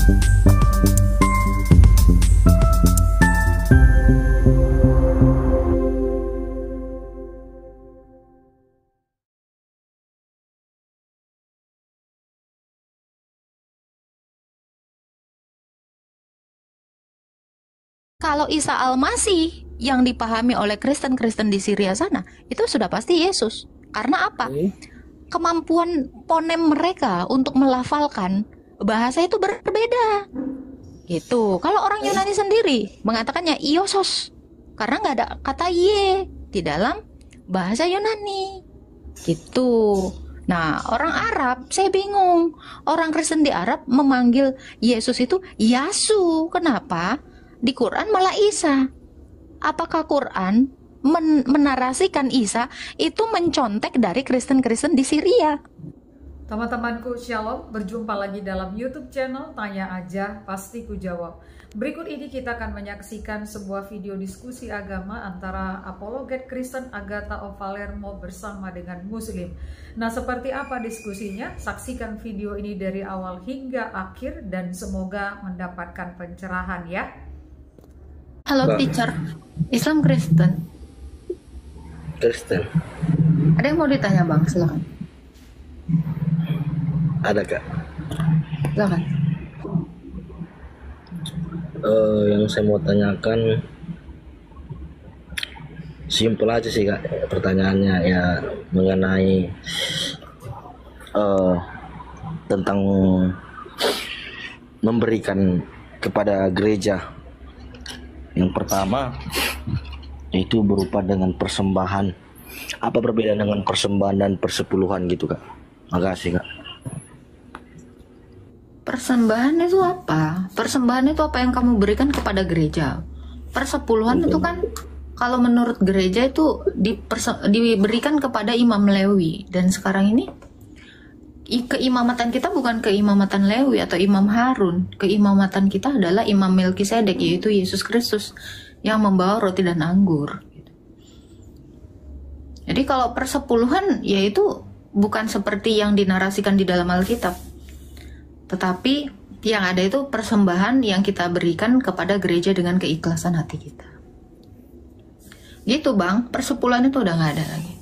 Kalau Isa Al-Masih yang dipahami oleh Kristen-Kristen di Syria sana, itu sudah pasti Yesus. Karena apa? Kemampuan ponem mereka untuk melafalkan bahasa itu berbeda. Gitu. Kalau orang Yunani sendiri mengatakannya Iosos, karena nggak ada kata ye di dalam bahasa Yunani. Gitu. Nah, orang Arab, saya bingung. Orang Kristen di Arab memanggil Yesus itu Yasu. Kenapa? Di Quran malah Isa. Apakah Quran menarasikan Isa itu mencontek dari Kristen-Kristen di Syria? Teman-temanku, Shalom, berjumpa lagi dalam YouTube channel Tanya Aja Pasti Ku Jawab. Berikut ini kita akan menyaksikan sebuah video diskusi agama antara apologet Kristen Agatha of Palermo bersama dengan Muslim. Nah, seperti apa diskusinya? Saksikan video ini dari awal hingga akhir dan semoga mendapatkan pencerahan ya. Halo teacher, Islam Kristen. Kristen. Ada yang mau ditanya bang? Silakan. Ada kak. Silakan. Yang saya mau tanyakan simpel aja sih kak. Pertanyaannya ya mengenai tentang memberikan kepada gereja. Yang pertama itu berupa dengan persembahan. Apa perbedaan dengan persembahan dan persepuluhan gitu kak? Makasih kak. Persembahan itu apa? Persembahan itu apa yang kamu berikan kepada gereja. Persepuluhan itu kan kalau menurut gereja itu diberikan kepada Imam Lewi. Dan sekarang ini keimamatan kita bukan keimamatan Lewi atau Imam Harun. Keimamatan kita adalah Imam Melkisedek, yaitu Yesus Kristus yang membawa roti dan anggur. Jadi kalau persepuluhan yaitu bukan seperti yang dinarasikan di dalam Alkitab, tetapi yang ada itu persembahan yang kita berikan kepada gereja dengan keikhlasan hati kita. Gitu bang, persepuluhan itu udah nggak ada lagi.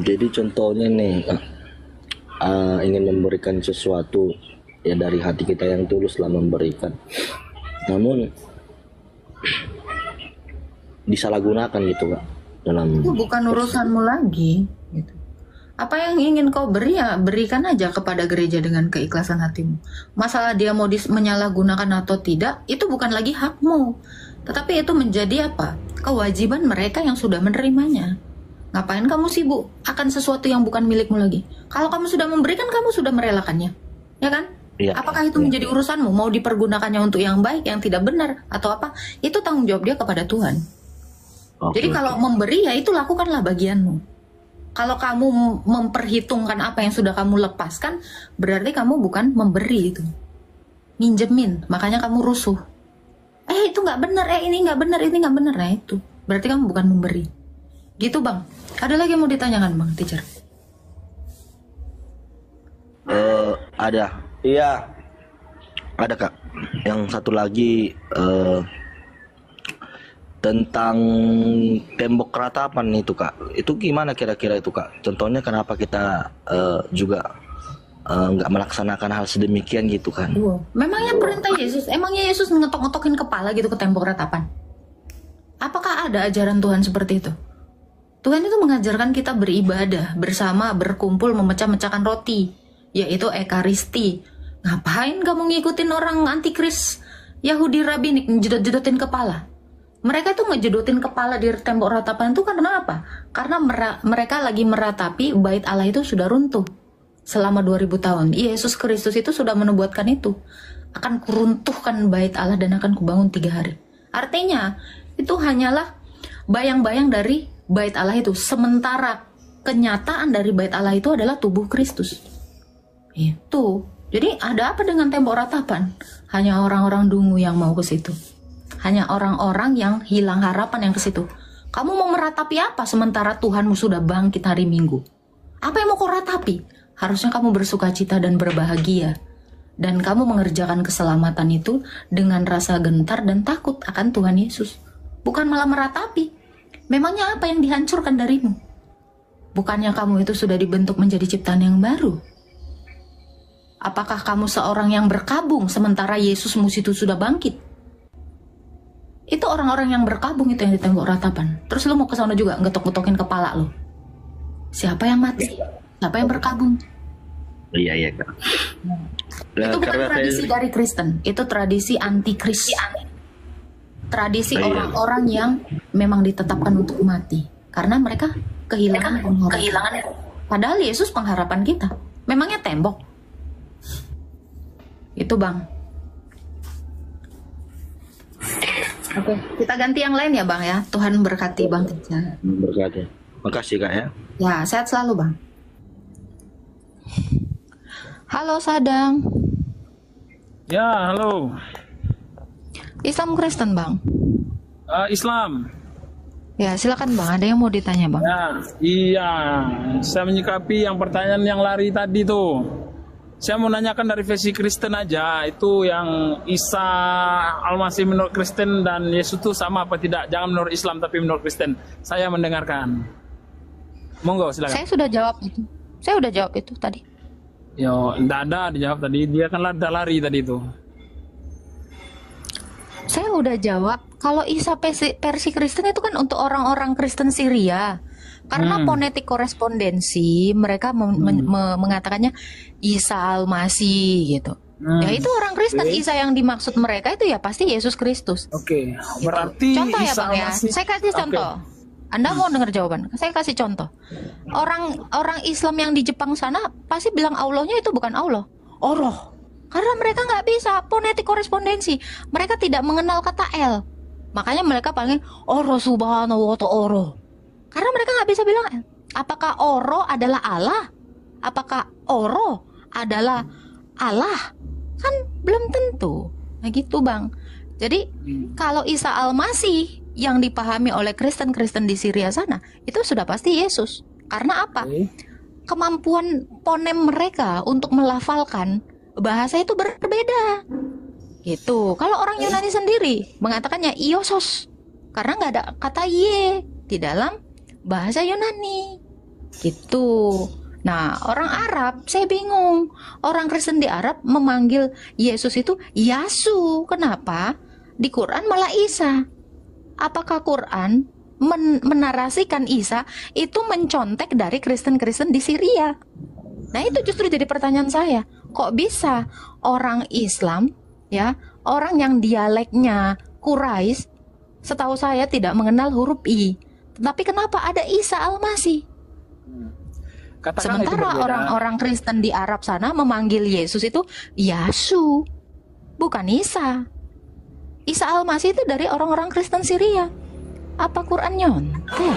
Jadi contohnya nih ingin memberikan sesuatu ya dari hati kita yang tulus lah memberikan, namun disalahgunakan gitu kak dalam itu bukan urusanmu lagi gitu. Apa yang ingin kau beri ya berikan aja kepada gereja dengan keikhlasan hatimu. Masalah dia mau menyalahgunakan atau tidak itu bukan lagi hakmu, tetapi itu menjadi apa? Kewajiban mereka yang sudah menerimanya. Ngapain kamu sibuk akan sesuatu yang bukan milikmu lagi? Kalau kamu sudah memberikan, kamu sudah merelakannya, ya kan? Ya, apakah itu menjadi urusanmu? Mau dipergunakannya untuk yang baik, yang tidak benar, atau apa? Itu tanggung jawab dia kepada Tuhan. Jadi kalau memberi ya itu lakukanlah bagianmu. Kalau kamu memperhitungkan apa yang sudah kamu lepaskan, berarti kamu bukan memberi itu. Minjemin, makanya kamu rusuh. Itu nggak benar, ini nggak benar, ini nggak benar. Nah itu, berarti kamu bukan memberi. Gitu bang. Ada lagi yang mau ditanyakan bang, teacher? Ada. Iya. Ada kak. Yang satu lagi tentang tembok ratapan itu kak. Itu gimana kira-kira itu kak? Contohnya kenapa kita juga nggak melaksanakan hal sedemikian gitu kan? Memangnya perintah Yesus? Emangnya Yesus ngetok-ngetokin kepala gitu ke tembok ratapan? Apakah ada ajaran Tuhan seperti itu? Tuhan itu mengajarkan kita beribadah bersama, berkumpul, memecah-mecahkan roti, yaitu Ekaristi. Ngapain kamu ngikutin orang antikris Yahudi rabbinik ngejedot-jedotin kepala? Mereka tuh ngejedotin kepala di tembok ratapan itu karena apa? Karena mereka lagi meratapi bait Allah itu sudah runtuh selama 2000 tahun. Yesus Kristus itu sudah menubuatkan itu. Akan kuruntuhkan bait Allah dan akan kubangun 3 hari. Artinya, itu hanyalah bayang-bayang dari bait Allah itu, sementara kenyataan dari bait Allah itu adalah tubuh Kristus. Itu. Jadi ada apa dengan tembok ratapan? Hanya orang-orang dungu yang mau ke situ. Hanya orang-orang yang hilang harapan yang ke situ. Kamu mau meratapi apa sementara Tuhanmu sudah bangkit hari Minggu? Apa yang mau kau ratapi? Harusnya kamu bersukacita dan berbahagia. Dan kamu mengerjakan keselamatan itu dengan rasa gentar dan takut akan Tuhan Yesus. Bukan malah meratapi. Memangnya apa yang dihancurkan darimu? Bukannya kamu itu sudah dibentuk menjadi ciptaan yang baru? Apakah kamu seorang yang berkabung sementara Yesusmu itu sudah bangkit? Itu orang-orang yang berkabung itu yang di tembok ratapan. Terus lu mau ke sana juga ngetok-ngetokin kepala lu. Siapa yang mati? Siapa yang berkabung? Iya Kak. Itu bukan tradisi dari Kristen, itu tradisi antikris. Tradisi orang-orang yang memang ditetapkan untuk mati karena mereka kehilangan pengharapan. Padahal Yesus pengharapan kita. Memangnya tembok? Itu Bang. Oke, kita ganti yang lain ya Bang ya. Tuhan berkati Bang Teja. Berkati. Makasih Kak ya. Ya, sehat selalu Bang. Halo Sadang. Ya, halo. Islam Kristen Bang? Islam. Ya, silakan Bang. Ada yang mau ditanya Bang? Ya, iya. Saya menyikapi yang pertanyaan yang lari tadi tuh. Saya mau nanyakan dari versi Kristen aja. Itu yang Isa Al-Masih menurut Kristen dan Yesus itu sama apa tidak? Jangan menurut Islam tapi menurut Kristen. Saya mendengarkan. Monggo silakan. Saya sudah jawab itu. Saya udah jawab itu tadi. Yo, enggak ada dijawab tadi. Dia kan lari tadi itu. Saya udah jawab. Kalau Isa versi Kristen itu kan untuk orang-orang Kristen Syria. Karena fonetik korespondensi mereka mengatakannya Isa Al-Masih gitu. Ya itu orang Kristen. Isa yang dimaksud mereka itu ya pasti Yesus Kristus. Oke. Berarti contoh ya Isa Bang ya. Al-Masih. Saya kasih contoh. Anda mau dengar jawaban? Saya kasih contoh. Orang Islam yang di Jepang sana pasti bilang Allahnya itu bukan Allah, Allah. Karena mereka nggak bisa fonetik korespondensi. Mereka tidak mengenal kata L. Makanya mereka panggil Oro Subhanahu wa Ta'ala. Karena mereka nggak bisa bilang L. Apakah Oro adalah Allah? Apakah Oro adalah Allah? Kan belum tentu. Nah gitu Bang. Jadi kalau Isa Al-Masih yang dipahami oleh Kristen-Kristen di Syria sana itu sudah pasti Yesus. Karena apa? Kemampuan fonem mereka untuk melafalkan bahasa itu berbeda. Gitu. Kalau orang Yunani sendiri mengatakannya Iosos karena nggak ada kata ye di dalam bahasa Yunani. Gitu. Nah, orang Arab saya bingung. Orang Kristen di Arab memanggil Yesus itu Yasu. Kenapa? Di Quran malah Isa. Apakah Quran menarasikan Isa itu mencontek dari Kristen-Kristen di Syria? Nah itu justru jadi pertanyaan saya. Kok bisa orang Islam, ya, orang yang dialeknya Quraisy, setahu saya tidak mengenal huruf I. Tapi kenapa ada Isa Al-Masih? Sementara orang-orang Kristen di Arab sana memanggil Yesus itu Yasu, bukan Isa. Isa Al-Masih itu dari orang-orang Kristen Syria. Apa Quran nyontek?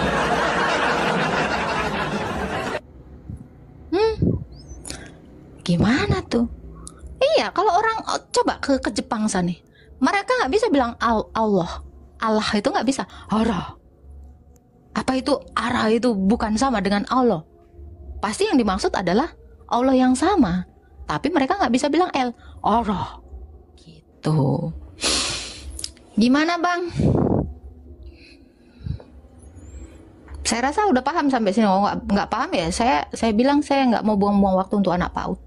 Gimana tuh? Iya, kalau orang coba ke Jepang sana, mereka nggak bisa bilang Allah. Allah itu nggak bisa. Ara. Apa itu Ara itu bukan sama dengan Allah? Pasti yang dimaksud adalah Allah yang sama. Tapi mereka nggak bisa bilang El. Ara. Gitu. Gimana Bang? Saya rasa udah paham sampai sini. Oh, nggak paham ya? Saya bilang saya nggak mau buang-buang waktu untuk anak PAUD.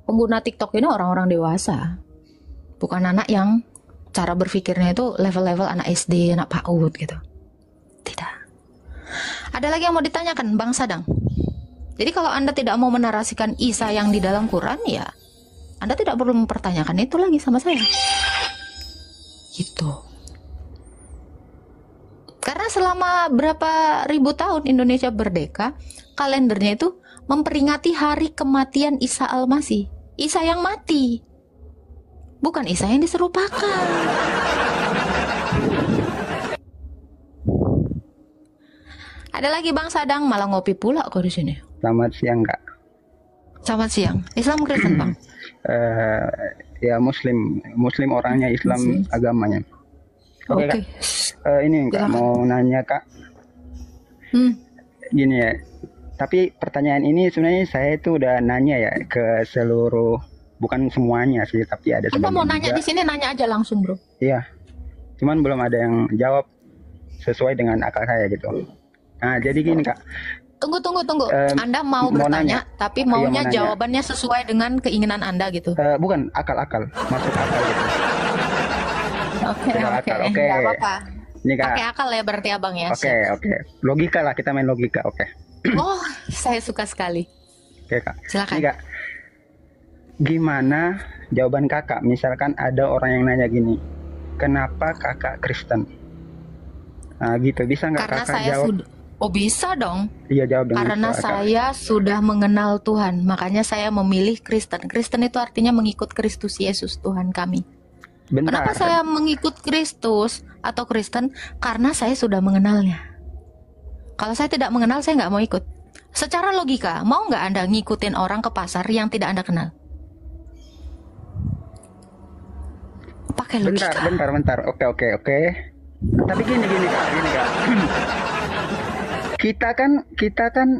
Pengguna TikTok ini orang-orang dewasa, bukan anak yang cara berpikirnya itu level-level anak SD, anak PAUD gitu. Tidak. Ada lagi yang mau ditanyakan, Bang Sadang? Jadi kalau Anda tidak mau menarasikan Isa yang di dalam Quran, ya Anda tidak perlu mempertanyakan itu lagi sama saya. Gitu. Karena selama berapa ribu tahun Indonesia merdeka, kalendernya itu memperingati hari kematian Isa Al-Masih. Isa yang mati, bukan Isa yang diserupakan. Ada lagi Bang Sadang, malah ngopi pula kok di sini. Selamat siang Kak. Selamat siang. Islam Kristen Bang? Ya Muslim orangnya, Islam Muslim. Agamanya. Oke. Kak. Ini Kak mau nanya Kak. gini ya. Tapi pertanyaan ini sebenarnya saya itu udah nanya ya ke seluruh, bukan semuanya sih, tapi ada Anda mau sebagian nanya juga. di sini, nanya aja langsung, bro. Iya. Cuman belum ada yang jawab sesuai dengan akal saya gitu. Nah, jadi gini Kak. Tunggu. Anda mau mau bertanya, nanya. tapi Iya, maunya mau nanya. jawabannya sesuai dengan keinginan Anda gitu. Bukan akal-akal, masuk akal gitu. Oke, Akal, oke. oke. Nggak apa-apa. Ini Kak. Pakai akal ya berarti abang ya. Oke, Siap. oke. Logika lah, kita main logika, oke. Oh, saya suka sekali. Oke Kak. Silakan. Ini Kak. Gimana jawaban Kakak? Misalkan ada orang yang nanya gini, kenapa Kakak Kristen? Nah gitu, bisa nggak Karena Kakak saya jawab? sudah. Oh bisa dong. Iya, jawab dengan Karena suara Kak. saya sudah mengenal Tuhan, makanya saya memilih Kristen. Kristen itu artinya mengikut Kristus Yesus Tuhan kami. Bentar. Kenapa saya mengikut Kristus atau Kristen? Karena saya sudah mengenalnya. Kalau saya tidak mengenal, saya nggak mau ikut. Secara logika, mau nggak Anda ngikutin orang ke pasar yang tidak Anda kenal? Pakai logika. Bentar. Oke. Tapi gini Kak. Kita kan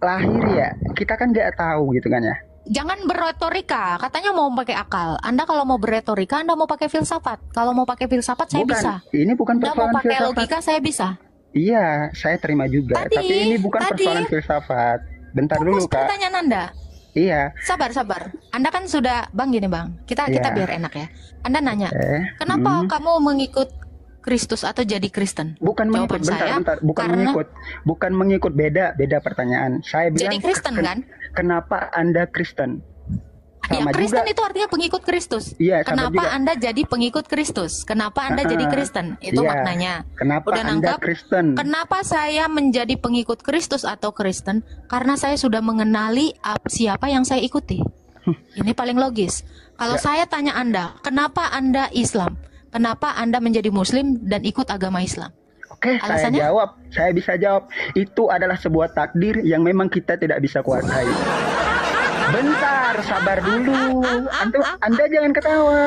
lahir ya. Kita kan nggak tahu gitu kan ya. Jangan berretorika, katanya mau pakai akal. Anda kalau mau berretorika, Anda mau pakai filsafat. Kalau mau pakai filsafat, saya Bukan, bisa. ini bukan Anda mau persoalan pakai filsafat. logika, saya bisa. Iya, saya terima juga. Tadi- Tapi ini bukan tadi- persoalan filsafat. Bentar dulu Fokus Kak. pertanyaan Anda. Iya. Sabar. Anda kan sudah, Bang gini Bang. Kita Iya. biar enak ya. Anda nanya, Eh, kenapa kamu mengikut Kristus atau jadi Kristen? Bukan mengikut, Jawaban saya, bentar. Bukan karena- mengikut, beda pertanyaan. Saya bilang Jadi Kristen kan? Kenapa Anda Kristen? Ya, Sama Kristen juga. itu artinya pengikut Kristus. Iya, sama Kenapa juga. Anda jadi pengikut Kristus? Kenapa Anda jadi Kristen? Itu Iya. maknanya. Kenapa Udah Anda nangkap? Kristen? Kenapa saya menjadi pengikut Kristus atau Kristen? Karena saya sudah mengenali siapa yang saya ikuti. Ini paling logis. Kalau saya tanya Anda, kenapa Anda Islam? Kenapa Anda menjadi Muslim dan ikut agama Islam? Oke, Alasannya? saya bisa jawab. Itu adalah sebuah takdir yang memang kita tidak bisa kuasai. Bentar, sabar dulu. Anda jangan ketawa.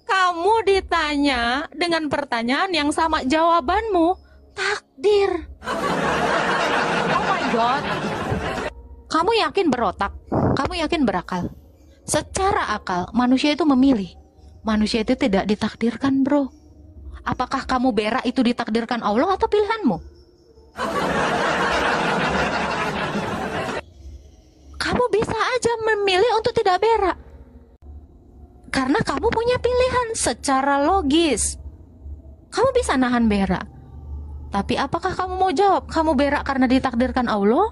Kamu ditanya dengan pertanyaan yang sama, jawabanmu takdir. Oh my god. Kamu yakin berotak? Kamu yakin berakal? Secara akal, manusia itu memilih. Manusia itu tidak ditakdirkan, bro. Apakah kamu berak itu ditakdirkan Allah atau pilihanmu? Kamu bisa aja memilih untuk tidak berak. Karena kamu punya pilihan secara logis. Kamu bisa nahan berak. Tapi apakah kamu mau jawab, kamu berak karena ditakdirkan Allah?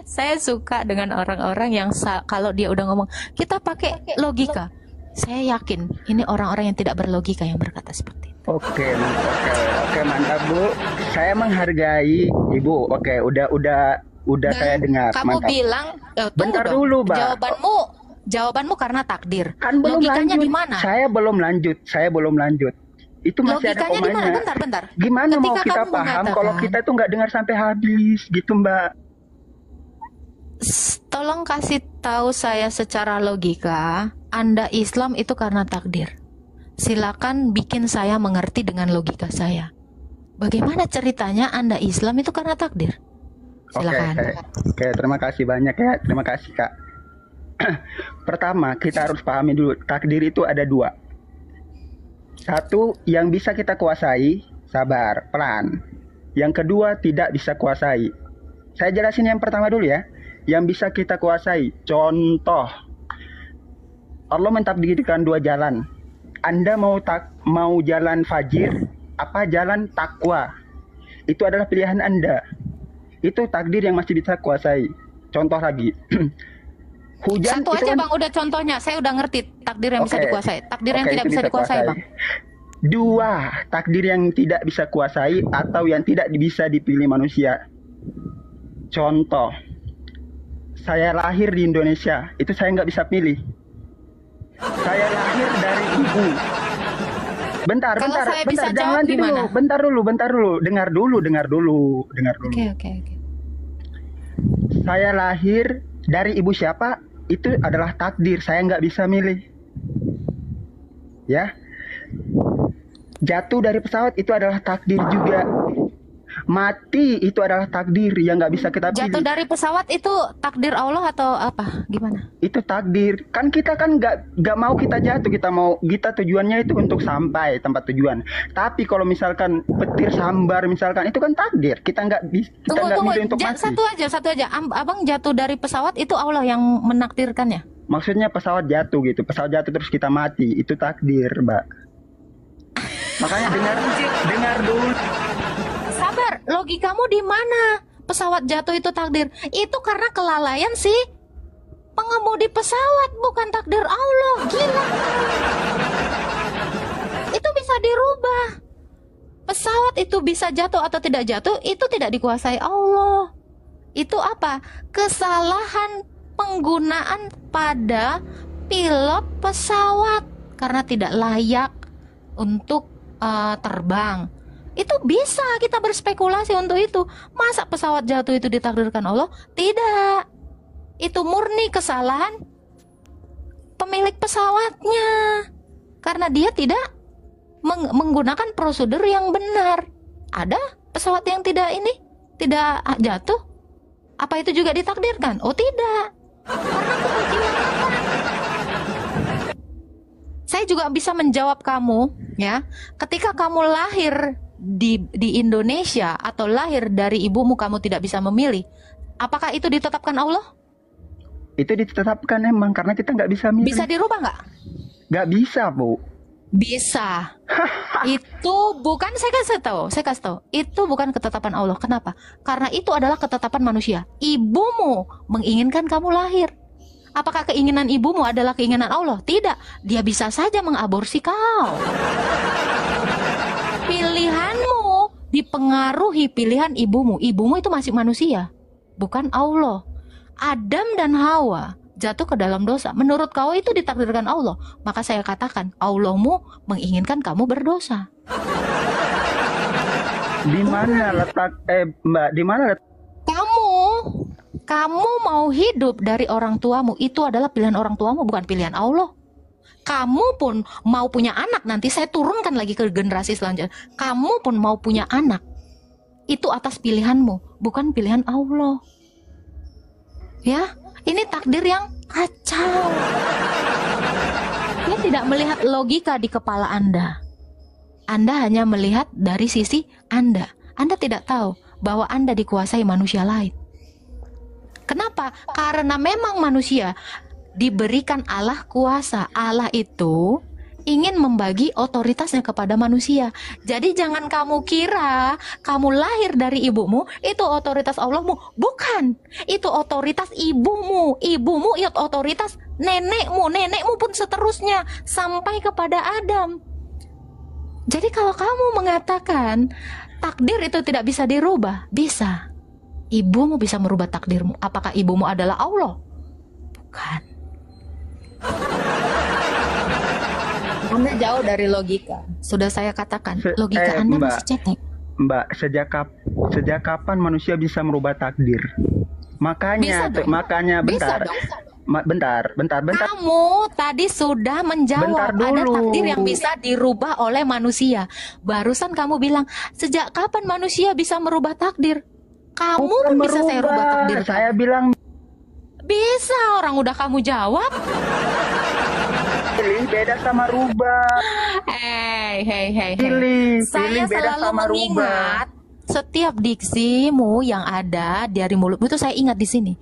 Saya suka dengan orang-orang yang kalau dia udah ngomong, kita pakai logika. Saya yakin ini orang-orang yang tidak berlogika yang berkata seperti itu. Oke, mantap Bu. Saya menghargai Ibu. Oke, udah Dan saya dengar. kamu Mantap. bilang, tunggu Bentar dong. dulu, Mbak. Jawabanmu karena takdir. Kan belum Logikanya lanjut. di mana? Saya belum lanjut. Itu masih ada Logikanya di mana? komanya. Bentar. Gimana mau Ketika kita kamu paham mengatakan- kalau kita tuh nggak dengar sampai habis gitu Mbak? Tolong kasih tahu saya secara logika, Anda Islam itu karena takdir. Silakan bikin saya mengerti dengan logika saya. Bagaimana ceritanya Anda Islam itu karena takdir? Silakan. Oke, terima kasih banyak ya. Terima kasih Kak. Pertama, kita harus pahami dulu, takdir itu ada dua. Satu, yang bisa kita kuasai, sabar, pelan. Yang kedua, tidak bisa kuasai. Saya jelasin yang pertama dulu ya. Yang bisa kita kuasai, contoh, Allah mentakdirkan dua jalan. Anda mau jalan fajir, apa jalan takwa? Itu adalah pilihan Anda. Itu takdir yang masih bisa kuasai. Contoh lagi. Hujan Satu itu aja kan- Bang, udah contohnya. Saya udah ngerti takdir yang bisa Oke. dikuasai. Takdir yang Oke, tidak itu bisa dikuasai, Bang. Dua, takdir yang tidak bisa kuasai atau yang tidak bisa dipilih manusia. Contoh, saya lahir di Indonesia, itu saya nggak bisa pilih. Saya lahir dari ibu. Bentar, Kalau saya bisa jangan jawab nanti gimana? dulu. Bentar dulu. Dengar dulu. Oke. Saya lahir dari ibu siapa? Itu adalah takdir. Saya nggak bisa milih. Ya. Jatuh dari pesawat itu adalah takdir juga. Mati itu adalah takdir yang nggak bisa kita pilih. Jatuh dari pesawat itu takdir Allah atau apa? Gimana? Itu takdir. Kan kita kan nggak mau kita jatuh, kita tujuannya itu untuk sampai tempat tujuan. Tapi kalau misalkan petir sambar misalkan, itu kan takdir. Kita nggak milih untuk mati. Satu aja. Abang jatuh dari pesawat itu Allah yang menakdirkannya. Maksudnya pesawat jatuh gitu. Pesawat jatuh terus kita mati, itu takdir, Mbak. Makanya dengar dulu. Sabar, logikamu di mana? Pesawat jatuh itu takdir. Itu karena kelalaian sih pengemudi pesawat, bukan takdir Allah. Gila. Itu bisa dirubah. Pesawat itu bisa jatuh atau tidak jatuh, itu tidak dikuasai Allah. Itu apa? Kesalahan penggunaan pada pilot pesawat karena tidak layak untuk terbang. Itu bisa kita berspekulasi untuk itu. Masa pesawat jatuh itu ditakdirkan Allah? Tidak. Itu murni kesalahan pemilik pesawatnya. Karena dia tidak menggunakan prosedur yang benar. Ada pesawat yang tidak jatuh? Apa itu juga ditakdirkan? Oh tidak. Karena kepentingan apa? Saya juga bisa menjawab kamu, ya. Ketika kamu lahir di Indonesia atau lahir dari ibumu, kamu tidak bisa memilih. Apakah itu ditetapkan Allah? Itu ditetapkan emang, karena kita nggak bisa milih. Bisa dirubah nggak? Nggak bisa, Bu. Bisa. Itu bukan, saya kasih tahu. Itu bukan ketetapan Allah. Kenapa? Karena itu adalah ketetapan manusia. Ibumu menginginkan kamu lahir. Apakah keinginan ibumu adalah keinginan Allah? Tidak. Dia bisa saja mengaborsi kau. Pilihanmu dipengaruhi pilihan ibumu. Ibumu itu masih manusia, bukan Allah. Adam dan Hawa jatuh ke dalam dosa. Menurut kau itu ditakdirkan Allah. Maka saya katakan, Allahmu menginginkan kamu berdosa. Di mana letak Mbak? Di mana letak? Kamu mau hidup dari orang tuamu, itu adalah pilihan orang tuamu, bukan pilihan Allah. Kamu pun mau punya anak, nanti saya turunkan lagi ke generasi selanjutnya. Kamu pun mau punya anak, itu atas pilihanmu, bukan pilihan Allah. Ya, ini takdir yang kacau. Dia tidak melihat logika di kepala Anda. Anda hanya melihat dari sisi Anda. Anda tidak tahu bahwa Anda dikuasai manusia lain. Kenapa? Karena memang manusia diberikan Allah kuasa. Allah itu ingin membagi otoritasnya kepada manusia. Jadi jangan kamu kira kamu lahir dari ibumu itu otoritas Allahmu. Bukan. Itu otoritas ibumu. Ibumu itu otoritas nenekmu. Nenekmu pun seterusnya sampai kepada Adam. Jadi kalau kamu mengatakan takdir itu tidak bisa dirubah, bisa. Ibumu bisa merubah takdirmu. Apakah ibumu adalah Allah? Bukan. Anda jauh dari logika. Sudah saya katakan, logika Anda Mbak, masih cetek. Mbak, sejak kapan manusia bisa merubah takdir? Makanya, bentar. Kamu tadi sudah menjawab ada takdir yang bisa dirubah oleh manusia. Barusan kamu bilang, sejak kapan manusia bisa merubah takdir? Kamu pun bisa saya rubah takdir. Saya bilang bisa, orang udah kamu jawab. Pilih beda sama rubah. Hey. Saya beda selalu sama mengingat setiap diksimu yang ada dari mulutmu itu saya ingat di sini.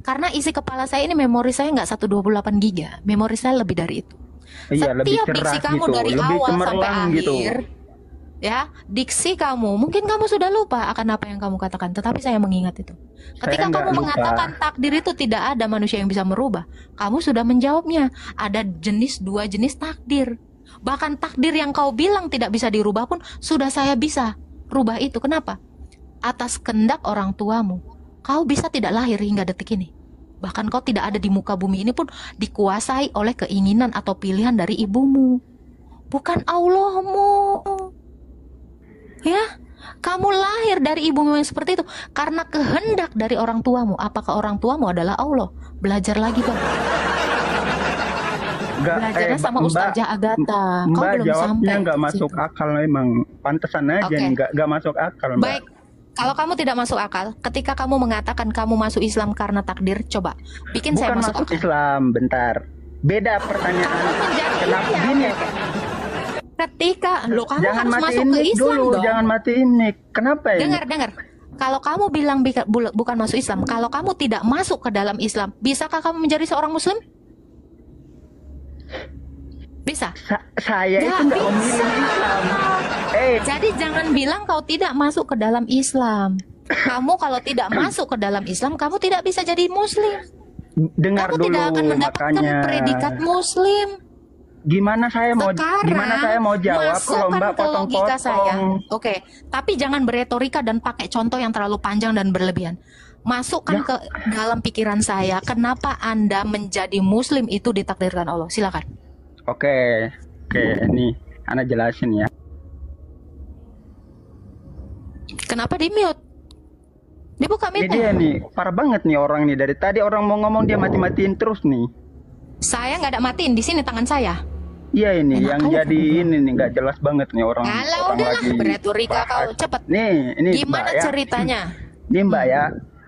Karena isi kepala saya ini, memori saya nggak 128 giga, memori saya lebih dari itu. Iya, Setiap diksi kamu gitu, dari lebih awal sampai cemerlang akhir, gitu. ya, diksi kamu, mungkin kamu sudah lupa akan apa yang kamu katakan, tetapi saya mengingat itu. Ketika nggak kamu lupa. mengatakan takdir itu tidak ada manusia yang bisa merubah, kamu sudah menjawabnya. Ada dua jenis takdir. Bahkan takdir yang kau bilang tidak bisa dirubah pun sudah saya bisa rubah itu. Kenapa? Atas kehendak orang tuamu, kau bisa tidak lahir hingga detik ini. Bahkan kau tidak ada di muka bumi ini pun dikuasai oleh keinginan atau pilihan dari ibumu, bukan Allahmu. Ya, kamu lahir dari ibumu yang seperti itu karena kehendak dari orang tuamu. Apakah orang tuamu adalah Allah? Belajar lagi, Bang. Belajarnya sama Ustazah Agatha. Kau Mbak belum jawabnya sampai nggak ke masuk situ. akal memang. Pantesan aja Oke. nih nggak masuk akal Mbak. Baik, kalau kamu tidak masuk akal, ketika kamu mengatakan kamu masuk Islam karena takdir, coba bikin saya Bukan masuk masuk akal. Islam, bentar. Beda pertanyaan. Kamu menjadi Kenapa iya, gini? oke. Ketika lo kamu Jangan harus matiin masuk ke mic Islam dulu, dong. jangan matiin mic. Kenapa ini? Dengar. Kalau kamu bilang bukan masuk Islam, kalau kamu tidak masuk ke dalam Islam, bisakah kamu menjadi seorang Muslim? Bisa. Saya itu Nggak nggak memilih Islam. Jadi jangan bilang kau tidak masuk ke dalam Islam. Kamu kalau tidak masuk ke dalam Islam, kamu tidak bisa jadi Muslim. Dengar Kamu dulu tidak akan mendapatkan makanya. predikat Muslim. Gimana saya mau jawab kalau masukkan Mbak ke logika saya. potong-potong? Oke, tapi jangan beretorika dan pakai contoh yang terlalu panjang dan berlebihan. Masukkan ke dalam pikiran saya, kenapa Anda menjadi Muslim itu ditakdirkan Allah. Silakan. Oke, ini Ana jelasin ya. Kenapa di mute? Dibuka Ini mute-nya. dia nih, parah banget nih orang nih. Dari tadi orang mau ngomong dia mati-matiin terus nih. Saya nggak ada matiin di sini tangan saya. Iya ini Enak yang aja jadi ini nih nggak jelas banget nih orang. Kalau orang udahlah lagi beretorika kau bahas. cepet. Nih, ini Gimana Mbak ya. ceritanya? Ini Mbak ya.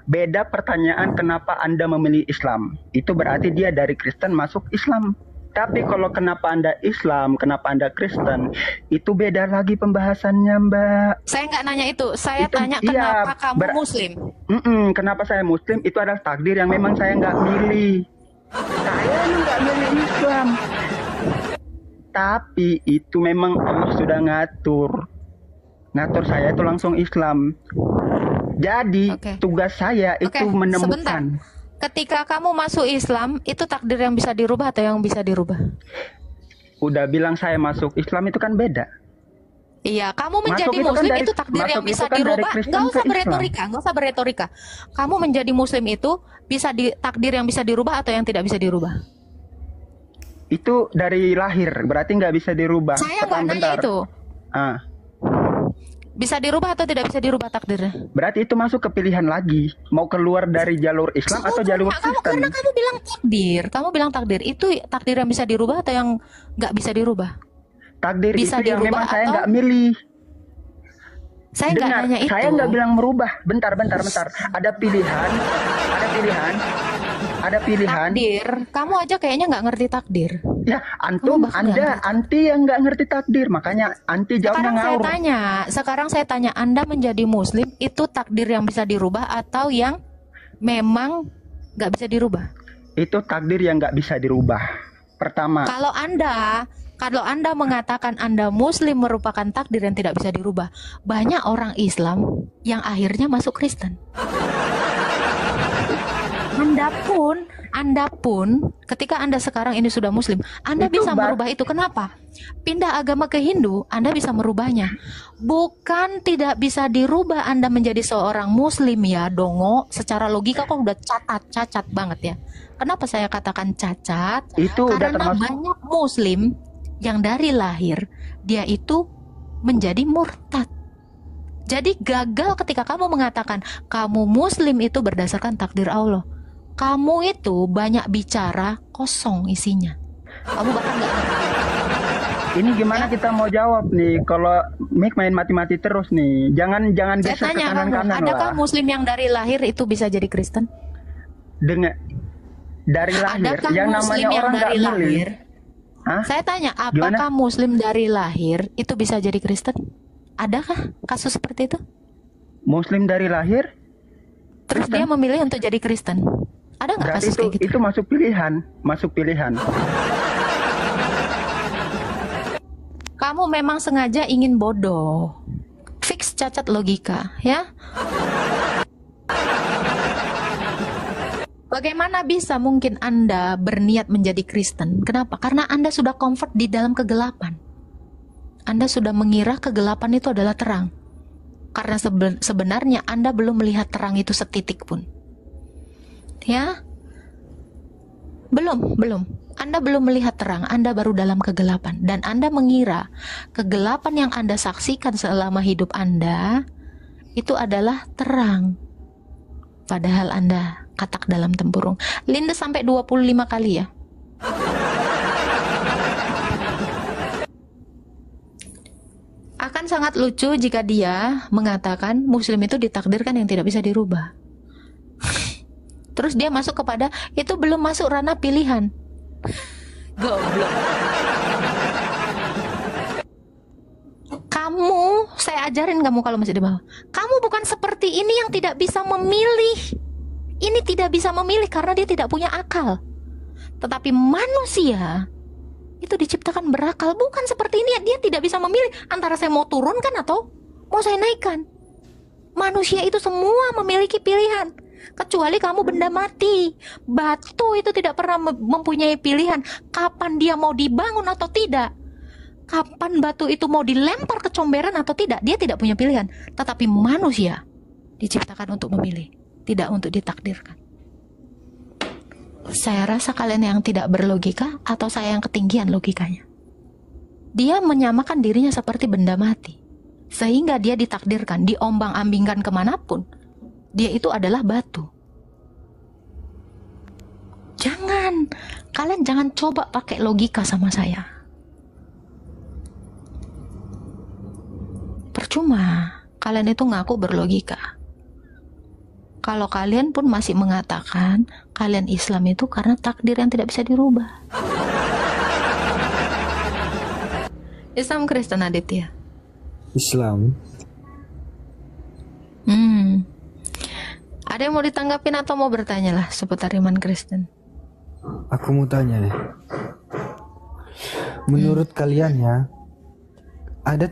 Beda pertanyaan kenapa Anda memilih Islam. Itu berarti dia dari Kristen masuk Islam. Tapi kalau kenapa Anda Islam, kenapa Anda Kristen, itu beda lagi pembahasannya Mbak. Saya nggak nanya itu. Saya Itu- tanya iya, kenapa kamu Muslim. Kenapa saya Muslim? Itu adalah takdir yang memang saya nggak milih. Saya nggak milih Islam. Tapi itu memang Allah sudah ngatur saya itu langsung Islam. Jadi Oke. tugas saya Oke, itu menemukan. sebentar. Ketika kamu masuk Islam, itu takdir yang bisa dirubah atau yang bisa dirubah? Udah bilang saya masuk Islam itu kan beda. Iya, kamu menjadi Masuk itu kan Muslim dari- itu takdir yang masuk bisa itu kan dari dirubah. Kristen Nggak ke usah Islam. beretorika, nggak usah beretorika. Kamu menjadi Muslim itu bisa takdir yang bisa dirubah atau yang tidak bisa dirubah? Itu dari lahir, berarti nggak bisa dirubah. Saya nggak nanya Bentar. itu. Ah, Bisa dirubah atau tidak bisa dirubah takdirnya? berarti itu masuk ke pilihan lagi. Mau keluar dari jalur Islam atau jalur Kristen? Karena kamu bilang takdir, kamu bilang takdir itu takdir yang bisa dirubah atau yang nggak bisa dirubah? Takdir Bisa itu yang dirubah memang saya atau- nggak milih. Saya nggak Dengar, nanya itu. saya nggak bilang merubah. Bentar. Ada pilihan. Takdir, kamu aja kayaknya nggak ngerti takdir. Ya, antum, Kamu bahkan nggak Anda, ngerti. anti yang nggak ngerti takdir. Makanya anti jawabnya Sekarang saya ngawur. tanya, Anda menjadi Muslim itu takdir yang bisa dirubah atau yang memang nggak bisa dirubah? Itu takdir yang nggak bisa dirubah. Pertama, Kalau Anda mengatakan Anda Muslim merupakan takdir yang tidak bisa dirubah, banyak orang Islam yang akhirnya masuk Kristen. Anda pun ketika Anda sekarang ini sudah Muslim, Anda Itu bisa bak- merubah itu. Kenapa? Pindah agama ke Hindu, Anda bisa merubahnya. Bukan tidak bisa dirubah Anda menjadi seorang Muslim ya, dongo. Secara logika kok udah cacat banget ya. Kenapa saya katakan cacat? itu udah Karena termasuk. banyak Muslim yang dari lahir dia itu menjadi murtad. Jadi gagal ketika kamu mengatakan kamu Muslim itu berdasarkan takdir Allah. Kamu itu banyak bicara, kosong isinya. Kamu bahkan nggak ngerti. Ini gimana kita mau jawab nih? Kalau Mik main mati-mati terus nih, jangan Saya geser ke tanya kamu, kanan-kanan adakah lah. Muslim yang dari lahir itu bisa jadi Kristen? Dengan dari lahir, Adakah yang Muslim namanya yang orang nggak dari milih. lahir? Hah? Saya tanya, Gimana? apakah Muslim dari lahir itu bisa jadi Kristen? Adakah kasus seperti itu? Muslim dari lahir, Terus Kristen? dia memilih untuk jadi Kristen. Ada nggak berarti kasus kayak gitu? itu masuk pilihan. Kamu memang sengaja ingin bodoh. Fix cacat logika, ya. Bagaimana bisa mungkin Anda berniat menjadi Kristen? Kenapa? Karena Anda sudah comfort di dalam kegelapan. Anda sudah mengira kegelapan itu adalah terang. Karena sebenarnya Anda belum melihat terang itu setitik pun. Ya? Belum. Anda belum melihat terang, Anda baru dalam kegelapan. Dan Anda mengira kegelapan yang Anda saksikan selama hidup Anda itu adalah terang. Padahal Anda katak dalam tempurung. Linda sampai 25 kali ya. sangat lucu jika dia mengatakan Muslim itu ditakdirkan yang tidak bisa dirubah. Terus dia masuk kepada itu belum masuk ranah pilihan. Goblok. Kamu, saya ajarin kamu kalau masih di bawah. Kamu bukan seperti ini yang tidak bisa memilih. Ini tidak bisa memilih karena dia tidak punya akal. Tetapi manusia itu diciptakan berakal, bukan seperti ini. Dia tidak bisa memilih antara saya mau turunkan atau mau saya naikkan. Manusia itu semua memiliki pilihan, kecuali kamu benda mati. Batu itu tidak pernah mempunyai pilihan kapan dia mau dibangun atau tidak. Kapan batu itu mau dilempar ke comberan atau tidak, dia tidak punya pilihan. Tetapi manusia diciptakan untuk memilih, tidak untuk ditakdirkan. Saya rasa kalian yang tidak berlogika atau saya yang ketinggian logikanya. Dia menyamakan dirinya seperti benda mati, sehingga dia ditakdirkan, diombang-ambingkan kemanapun. Dia itu adalah batu. Kalian jangan coba pakai logika sama saya. Percuma, kalian itu ngaku berlogika. Kalau kalian pun masih mengatakan kalian Islam itu karena takdir yang tidak bisa dirubah. Islam Kristen Aditya? Islam. Ada yang mau ditanggapin atau mau bertanya lah seputar iman Kristen? Aku mau tanya nih. Menurut kalian ya, ada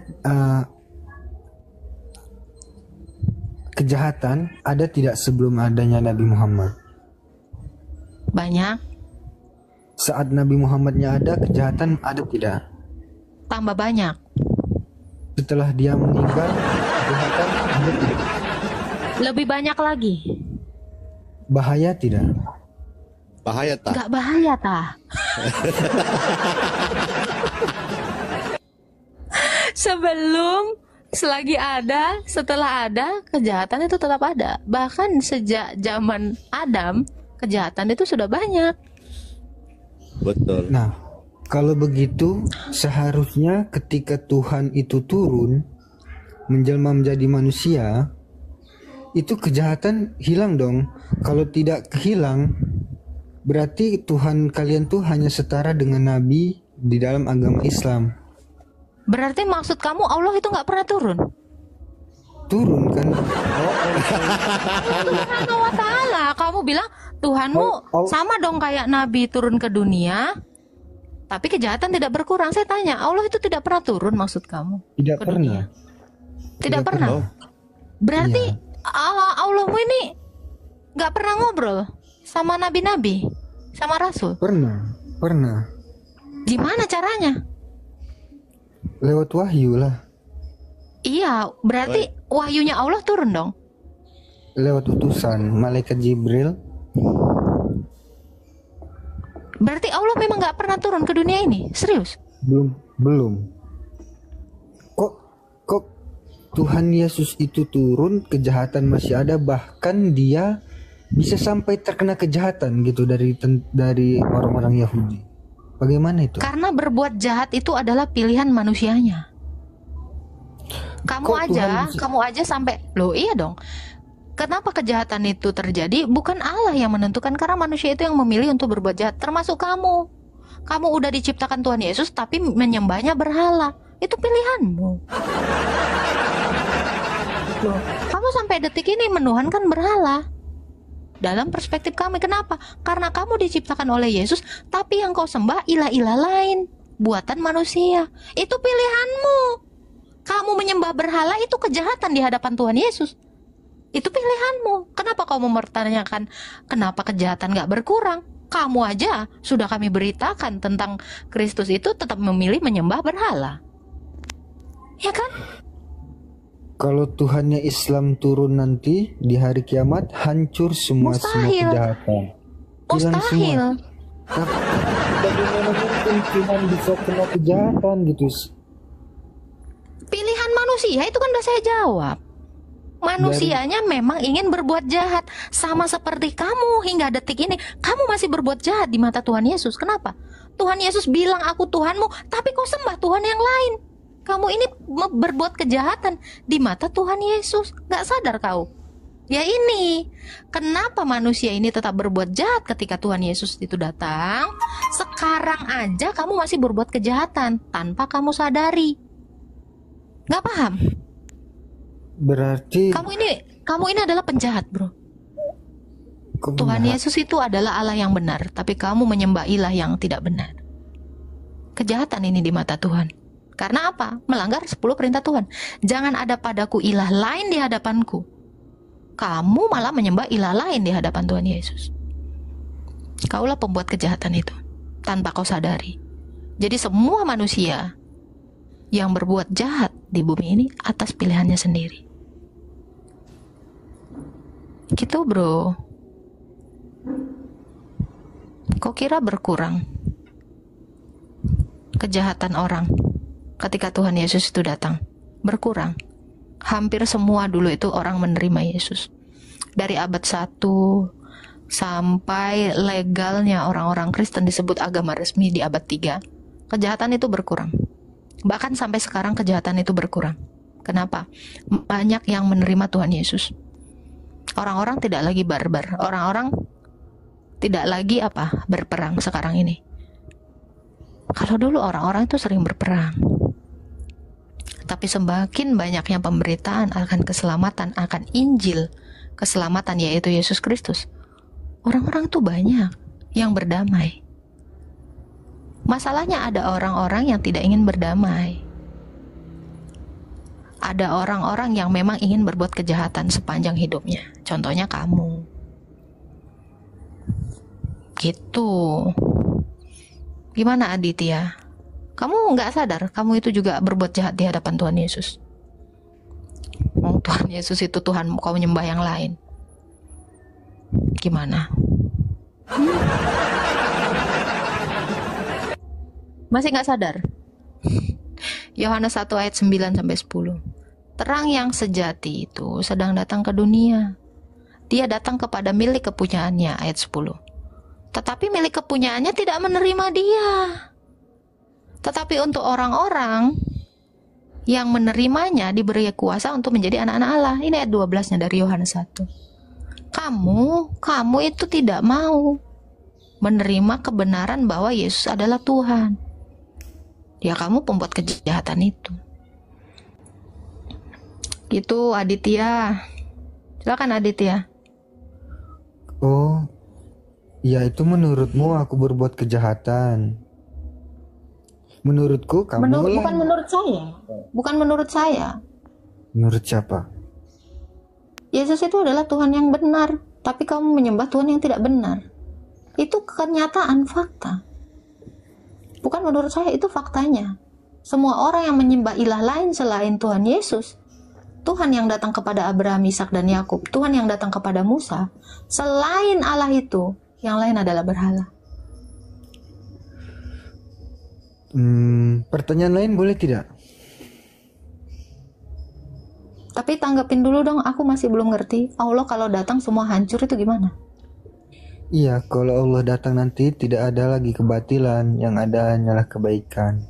kejahatan ada tidak sebelum adanya Nabi Muhammad? Banyak. Saat Nabi Muhammadnya ada, kejahatan ada tidak? Tambah banyak. Setelah dia meninggal, kejahatan ada tidak? Lebih banyak lagi. Bahaya tidak? Bahaya tak? Gak bahaya tah. Selagi ada, setelah ada, kejahatan itu tetap ada. Bahkan sejak zaman Adam, kejahatan itu sudah banyak. Betul. Nah, kalau begitu seharusnya ketika Tuhan itu turun menjelma menjadi manusia, itu kejahatan hilang dong. Kalau tidak hilang, berarti Tuhan kalian tuh hanya setara dengan Nabi di dalam agama Islam. Berarti maksud kamu Allah itu nggak pernah turun? Turun kan? Subhanahu wa ta'ala. Kamu bilang Tuhanmu sama dong kayak Nabi turun ke dunia, tapi kejahatan tidak berkurang. Saya tanya, Allah itu tidak pernah turun maksud kamu? Tidak ke pernah. dunia? Tidak pernah. Berarti Allahmu ini nggak pernah ngobrol sama nabi-nabi, sama rasul? Pernah. Gimana caranya? Lewat wahyu lah. Iya, berarti wahyunya Allah turun dong? Lewat utusan malaikat Jibril. Berarti Allah memang nggak pernah turun ke dunia ini? Serius? Belum. Kok Tuhan Yesus itu turun, kejahatan masih ada, bahkan dia bisa sampai terkena kejahatan gitu dari orang-orang Yahudi. Bagaimana itu? Karena berbuat jahat itu adalah pilihan manusianya. Kamu aja sampai, loh iya dong. Kenapa kejahatan itu terjadi? Bukan Allah yang menentukan, karena manusia itu yang memilih untuk berbuat jahat, termasuk kamu. Kamu udah diciptakan Tuhan Yesus tapi menyembahnya berhala. Itu pilihanmu. Loh, kamu sampai detik ini menuhankan berhala. Dalam perspektif kami, kenapa? Karena kamu diciptakan oleh Yesus, tapi yang kau sembah ilah-ilah lain, buatan manusia. Itu pilihanmu. Kamu menyembah berhala itu kejahatan di hadapan Tuhan Yesus. Itu pilihanmu. Kenapa kau mempertanyakan kenapa kejahatan gak berkurang? Kamu aja sudah kami beritakan tentang Kristus itu tetap memilih menyembah berhala. Ya kan? Kalau Tuhannya Islam turun nanti di hari kiamat, hancur semua kejahatan. Mustahil. Tapi bagaimana mungkin Tuhan bisa kena kejahatan gitu? Pilihan manusia itu kan udah saya jawab. Manusianya memang ingin berbuat jahat, sama seperti kamu hingga detik ini. Kamu masih berbuat jahat di mata Tuhan Yesus. Kenapa? Tuhan Yesus bilang aku Tuhanmu, tapi kau sembah Tuhan yang lain. Kamu ini berbuat kejahatan di mata Tuhan Yesus. Gak sadar kau? Ya ini, kenapa manusia ini tetap berbuat jahat ketika Tuhan Yesus itu datang? Sekarang aja kamu masih berbuat kejahatan tanpa kamu sadari. Gak paham? Berarti Kamu ini adalah penjahat, bro. Tuhan Yesus itu adalah Allah yang benar, tapi kamu menyembah ilah yang tidak benar. Kejahatan ini di mata Tuhan. Karena apa? Melanggar 10 perintah Tuhan. Jangan ada padaku ilah lain di hadapanku. Kamu malah menyembah ilah lain di hadapan Tuhan Yesus. Kaulah pembuat kejahatan itu tanpa kau sadari. Jadi semua manusia yang berbuat jahat di bumi ini atas pilihannya sendiri. Gitu, bro. Kau kira berkurang kejahatan orang ketika Tuhan Yesus itu datang? Berkurang. Hampir semua dulu itu orang menerima Yesus. Dari abad 1 sampai legalnya orang-orang Kristen disebut agama resmi di abad 3, kejahatan itu berkurang. Bahkan sampai sekarang kejahatan itu berkurang. Kenapa? Banyak yang menerima Tuhan Yesus. Orang-orang tidak lagi barbar. Orang-orang tidak lagi berperang sekarang ini. Kalau dulu orang-orang itu sering berperang. Tapi semakin banyaknya pemberitaan akan keselamatan, akan Injil keselamatan yaitu Yesus Kristus, orang-orang itu banyak yang berdamai. Masalahnya ada orang-orang yang tidak ingin berdamai. Ada orang-orang yang memang ingin berbuat kejahatan sepanjang hidupnya. Contohnya kamu. Gitu. Gimana Aditya? Kamu nggak sadar kamu itu juga berbuat jahat di hadapan Tuhan Yesus. Tuhan Yesus itu Tuhan, kau menyembah yang lain. Gimana? Masih nggak sadar? Yohanes 1 ayat 9 sampai 10. Terang yang sejati itu sedang datang ke dunia. Dia datang kepada milik kepunyaannya, ayat 10. Tetapi milik kepunyaannya tidak menerima dia. Tetapi untuk orang-orang yang menerimanya diberi kuasa untuk menjadi anak-anak Allah. Ini ayat 12-nya dari Yohanes 1. Kamu itu tidak mau menerima kebenaran bahwa Yesus adalah Tuhan. Ya kamu pembuat kejahatan itu. Gitu Aditya. Silakan Aditya. Oh, ya itu menurutmu aku berbuat kejahatan. Menurutku kamu bukan menurut saya. Bukan menurut saya. Menurut siapa? Yesus itu adalah Tuhan yang benar, tapi kamu menyembah Tuhan yang tidak benar. Itu kenyataan fakta. Bukan menurut saya, itu faktanya. Semua orang yang menyembah ilah lain selain Tuhan Yesus, Tuhan yang datang kepada Abraham, Ishak dan Yakub, Tuhan yang datang kepada Musa, selain Allah itu, yang lain adalah berhala. Pertanyaan lain boleh tidak? Tapi tanggapin dulu dong, aku masih belum ngerti. Allah kalau datang semua hancur itu gimana? Iya, kalau Allah datang nanti tidak ada lagi kebatilan, yang ada hanyalah kebaikan.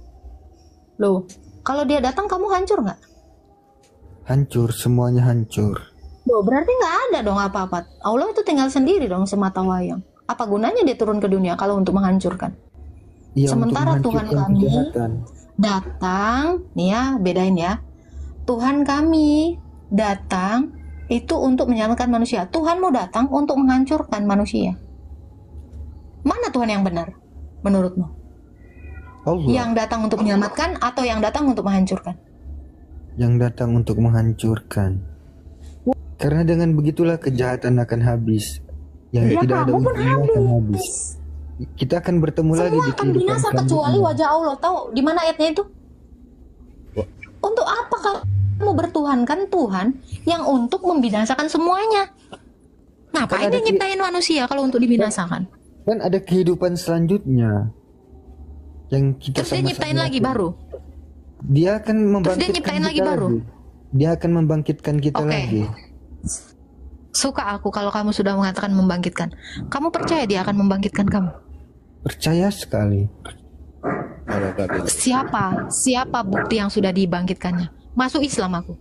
Loh, kalau dia datang kamu hancur nggak? Hancur, semuanya hancur. Loh, berarti nggak ada dong apa-apa. Allah itu tinggal sendiri dong semata wayang. Apa gunanya dia turun ke dunia kalau untuk menghancurkan? Ya, sementara Tuhan kami datang, nih ya, bedain ya. Tuhan kami datang itu untuk menyelamatkan manusia. Tuhan mau datang untuk menghancurkan manusia. Mana Tuhan yang benar menurutmu? Allah. Yang datang untuk menyelamatkan atau yang datang untuk menghancurkan? Yang datang untuk menghancurkan. Karena dengan begitulah kejahatan akan habis. Yang tidak ada ujungnya akan habis. Kita akan bertemu lagi di kehidupan binasa kecuali wajah Allah. Tahu di mana ayatnya itu? Untuk apa kamu bertuhankan Tuhan yang untuk membinasakan semuanya? Ngapain dia nyiptain manusia kalau untuk dibinasakan? Kan ada kehidupan selanjutnya yang kita terus dia nyiptain lagi baru. Dia akan membangkitkan kita lagi. Dia akan membangkitkan kita lagi. Suka aku kalau kamu sudah mengatakan membangkitkan. Kamu percaya dia akan membangkitkan kamu? Percaya sekali. kalau nggak beda. Siapa bukti yang sudah dibangkitkannya? Masuk Islam aku.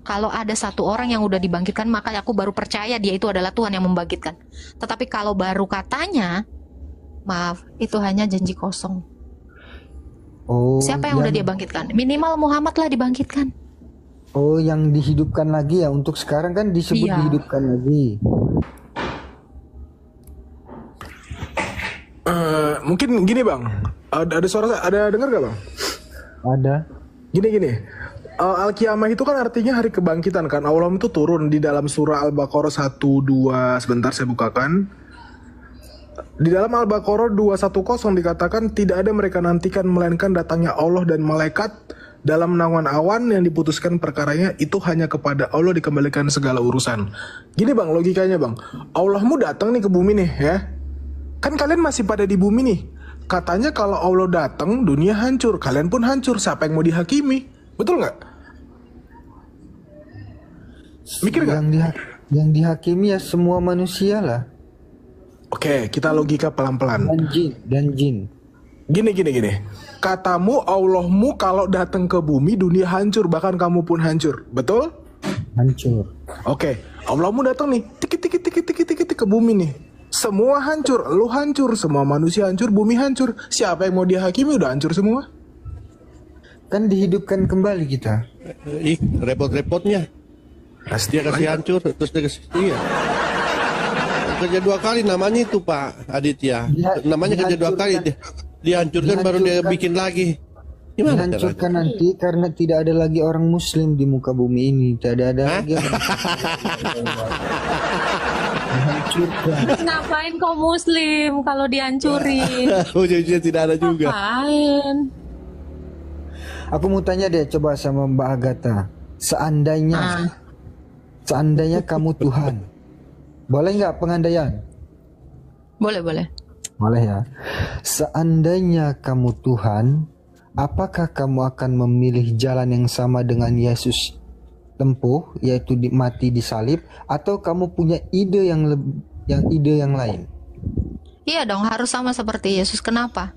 Kalau ada satu orang yang udah dibangkitkan, maka aku baru percaya dia itu adalah Tuhan yang membangkitkan. Tetapi kalau baru katanya, maaf, itu hanya janji kosong. Oh, Siapa yang udah dia bangkitkan? Minimal Muhammad lah dibangkitkan. Oh, yang dihidupkan lagi ya. Untuk sekarang kan disebut Iya. dihidupkan lagi. Mungkin gini bang, ada suara, ada dengar gak bang? Ada. Gini, Al-Qiyamah itu kan artinya hari kebangkitan kan. Allah itu turun di dalam surah Al-Baqarah 1-2, sebentar saya bukakan. Di dalam Al-Baqarah 210 dikatakan tidak ada mereka nantikan melainkan datangnya Allah dan malaikat dalam naungan awan yang diputuskan perkaranya itu hanya kepada Allah dikembalikan segala urusan. Gini bang, logikanya bang, Allahmu datang nih ke bumi nih ya. Kan kalian masih pada di bumi nih. Katanya kalau Allah datang dunia hancur, kalian pun hancur. Siapa yang mau dihakimi? Betul nggak? Mikir nggak? Yang dihakimi ya semua manusia lah. Oke, kita logika pelan-pelan. Dan jin. Gini. Katamu Allahmu kalau datang ke bumi dunia hancur, bahkan kamu pun hancur. Betul? Hancur. Oke, Allahmu datang nih, tiki ke bumi nih. Semua hancur, lu hancur, semua manusia hancur, bumi hancur. Siapa yang mau dihakimi udah hancur semua. Kan dihidupkan kembali kita. Repot-repotnya. Pasti Dia kasih hancur, terus dia kasih iya. Kerja 2 kali namanya itu Pak Aditya. Namanya kerja 2 kali. Dihancurkan baru dia bikin lagi. Gimana Dihancurkan nanti karena tidak ada lagi orang muslim di muka bumi ini. Tidak ada lagi orang dihancurkan. Ngapain kau muslim kalau dihancurin? Ujung-ujungnya tidak ada juga. Ngapain? Aku mau tanya deh coba sama Mbak Agatha. Seandainya kamu Tuhan, boleh nggak pengandaian? Boleh. Boleh ya. Seandainya kamu Tuhan, apakah kamu akan memilih jalan yang sama dengan Yesus tempuh, yaitu mati disalib, atau kamu punya ide yang lain? Iya dong, harus sama seperti Yesus. Kenapa?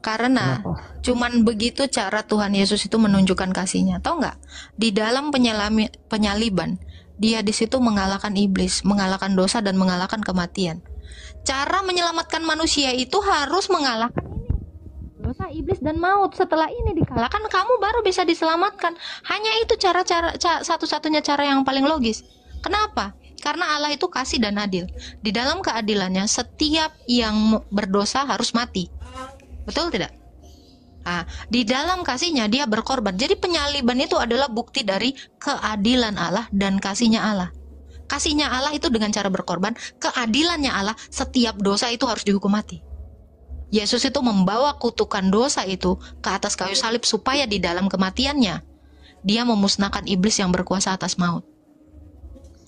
Karena cuman begitu cara Tuhan Yesus itu menunjukkan kasihnya. Tahu nggak? Di dalam penyaliban, dia di situ mengalahkan iblis, mengalahkan dosa dan mengalahkan kematian. Cara menyelamatkan manusia itu harus mengalahkan ini, dosa, iblis dan maut. Setelah ini dikalahkan, kamu baru bisa diselamatkan. Hanya itu cara-cara satu-satunya cara yang paling logis. Kenapa? Karena Allah itu kasih dan adil. Di dalam keadilannya, setiap yang berdosa harus mati. Betul tidak? Nah, di dalam kasihnya dia berkorban. Jadi penyaliban itu adalah bukti dari keadilan Allah dan kasihnya Allah. Kasihnya Allah itu dengan cara berkorban, keadilannya Allah, setiap dosa itu harus dihukum mati. Yesus itu membawa kutukan dosa itu ke atas kayu salib supaya di dalam kematiannya dia memusnahkan iblis yang berkuasa atas maut.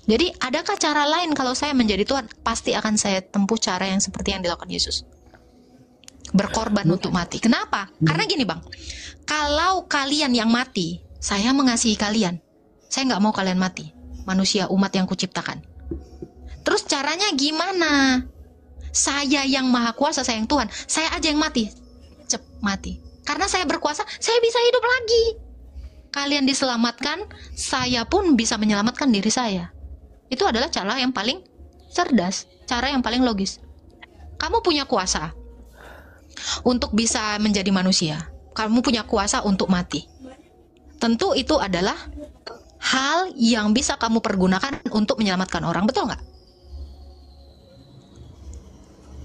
Jadi adakah cara lain kalau saya menjadi Tuhan? Pasti akan saya tempuh cara yang seperti yang dilakukan Yesus. Berkorban untuk mati. Kenapa? Karena gini bang, kalau kalian yang mati, saya mengasihi kalian. Saya nggak mau kalian mati. Manusia, umat yang kuciptakan. Terus caranya gimana? Saya yang maha kuasa, saya yang Tuhan, saya aja yang mati. Mati. Karena saya berkuasa, saya bisa hidup lagi. Kalian diselamatkan, saya pun bisa menyelamatkan diri saya. Itu adalah cara yang paling cerdas, cara yang paling logis. Kamu punya kuasa untuk bisa menjadi manusia. Kamu punya kuasa untuk mati. Tentu itu adalah hal yang bisa kamu pergunakan untuk menyelamatkan orang, betul nggak?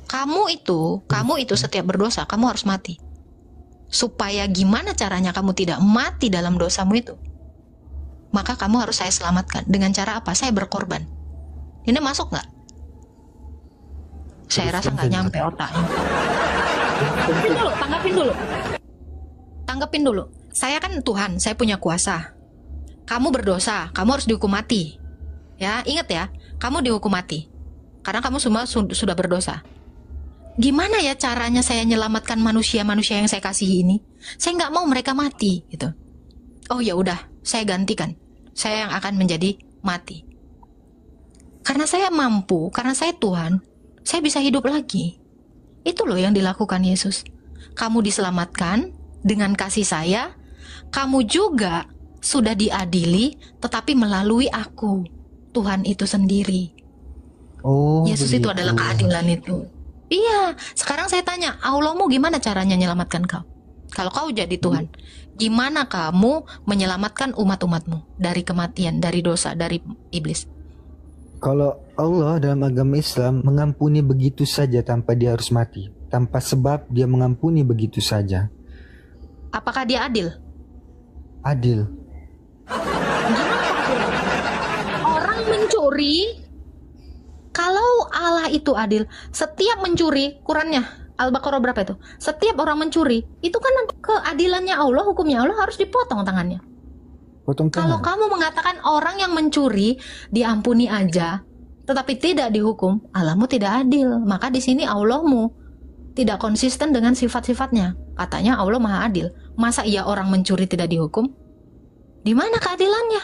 Kamu itu setiap berdosa, kamu harus mati. Supaya gimana caranya kamu tidak mati dalam dosamu itu? Maka kamu harus saya selamatkan. Dengan cara apa? Saya berkorban. Ini masuk nggak? Saya rasa nggak nyampe otaknya. Tanggapin dulu. Saya kan Tuhan, saya punya kuasa. Kamu berdosa, kamu harus dihukum mati. Ya, ingat ya, kamu dihukum mati. Karena kamu semua sudah berdosa. Gimana ya caranya saya menyelamatkan manusia-manusia yang saya kasihi ini? Saya nggak mau mereka mati, gitu. Oh ya udah, saya gantikan. Saya yang akan menjadi mati. Karena saya mampu, karena saya Tuhan, saya bisa hidup lagi. Itu loh yang dilakukan Yesus. Kamu diselamatkan, dengan kasih saya, kamu juga sudah diadili, tetapi melalui aku, Tuhan itu sendiri. Oh, Yesus itu begitu. adalah keadilan itu. Iya, sekarang saya tanya, Allahmu gimana caranya menyelamatkan kau? Kalau kau jadi Tuhan, gimana kamu menyelamatkan umat-umatmu dari kematian, dari dosa, dari iblis? Kalau Allah dalam agama Islam mengampuni begitu saja tanpa dia harus mati, tanpa sebab dia mengampuni begitu saja. Apakah dia adil? Adil. Orang mencuri, kalau Allah itu adil, setiap mencuri, Qurannya Al-Baqarah berapa itu? Setiap orang mencuri, itu kan keadilannya Allah, hukumnya Allah harus dipotong tangannya. Potong Kalau tangan. kamu mengatakan orang yang mencuri diampuni aja, tetapi tidak dihukum, Allahmu tidak adil. Maka di sini Allahmu tidak konsisten dengan sifat-sifatnya. Katanya Allah Maha Adil. Masa iya orang mencuri tidak dihukum? Di mana keadilannya?